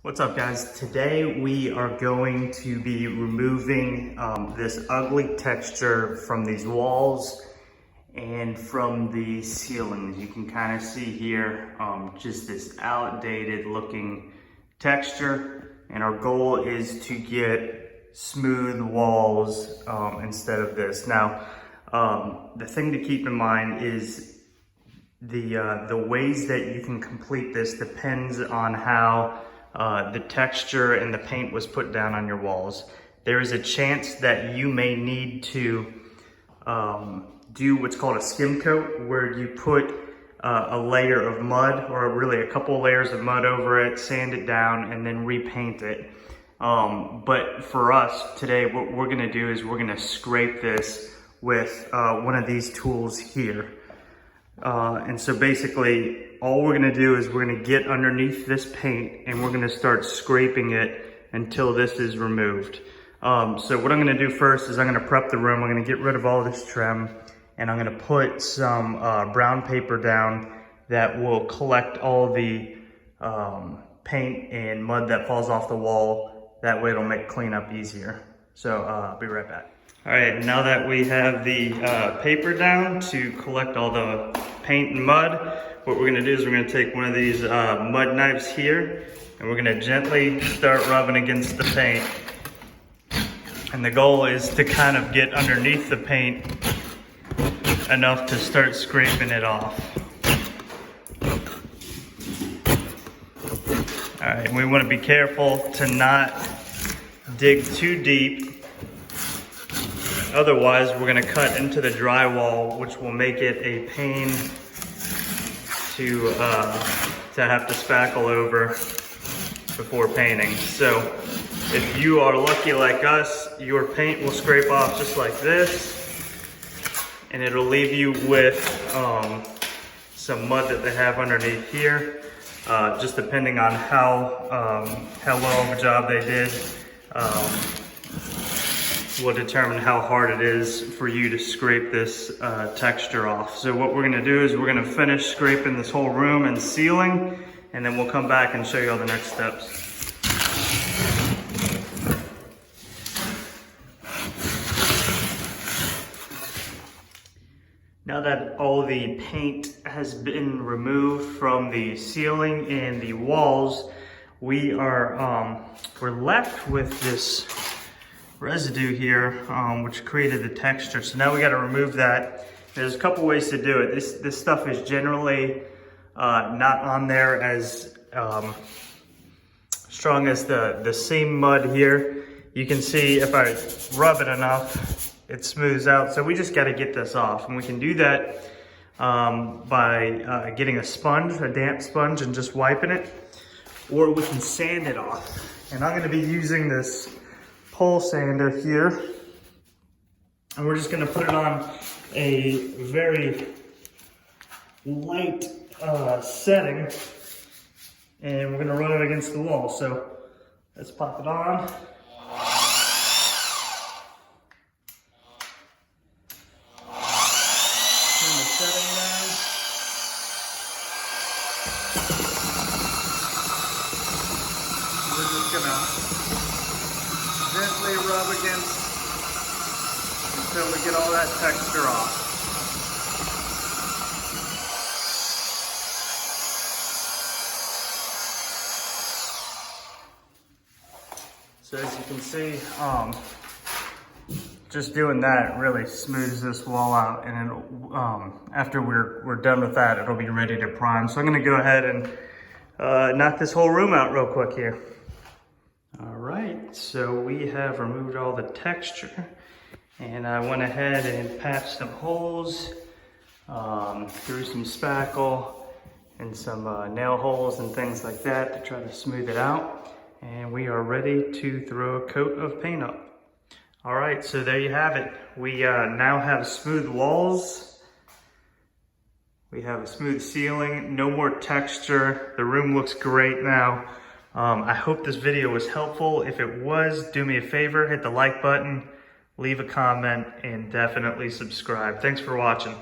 What's up, guys? Today we are going to be removing this ugly texture from these walls and from the ceiling. You can kind of see here just this outdated looking texture, and our goal is to get smooth walls instead of this. Now, the thing to keep in mind is the ways that you can complete this depends on how the texture and the paint was put down on your walls. There is a chance that you may need to do what's called a skim coat, where you put a layer of mud, or really a couple layers of mud over it, sand it down, and then repaint it. But for us today, what we're gonna do is we're gonna scrape this with one of these tools here. And so basically, all we're gonna do is we're gonna get underneath this paint and we're gonna start scraping it until this is removed. So what I'm gonna do first is I'm gonna prep the room. I'm gonna get rid of all this trim, and I'm gonna put some brown paper down that will collect all the paint and mud that falls off the wall. That way it'll make cleanup easier. So I'll be right back. All right, now that we have the paper down to collect all the paint and mud, what we're gonna do is we're gonna take one of these mud knives here, and we're gonna gently start rubbing against the paint. And the goal is to kind of get underneath the paint enough to start scraping it off. All right, we wanna be careful to not dig too deep. Otherwise, we're gonna cut into the drywall, which will make it a pain to have to spackle over before painting. So if you are lucky like us, your paint will scrape off just like this, and it'll leave you with some mud that they have underneath here. Just depending on how well of a job they did, will determine how hard it is for you to scrape this texture off. So what we're gonna do is we're gonna finish scraping this whole room and ceiling, and then we'll come back and show you all the next steps. Now that all the paint has been removed from the ceiling and the walls, we're left with this residue here, which created the texture. So now we got to remove that. There's a couple ways to do it. This stuff is generally not on there as strong as the seam mud here. You can see if I rub it enough, it smooths out. So we just got to get this off, and we can do that by getting a sponge, a damp sponge, and just wiping it, or we can sand it off. And I'm going to be using this pole sander here, and we're just going to put it on a very light setting, and we're going to run it against the wall. So let's pop it on. Turn the setting down. We're just going to gently rub against until we get all that texture off. So as you can see, just doing that really smooths this wall out, and it'll, after we're done with that, it'll be ready to prime. So I'm gonna go ahead and knock this whole room out real quick here. All right, so we have removed all the texture, and I went ahead and patched some holes, threw some spackle and some nail holes and things like that to try to smooth it out, and we are ready to throw a coat of paint up. All right, so there you have it. We now have smooth walls. We have a smooth ceiling, no more texture. The room looks great now. I hope this video was helpful. If it was, do me a favor, hit the like button, leave a comment, and definitely subscribe. Thanks for watching.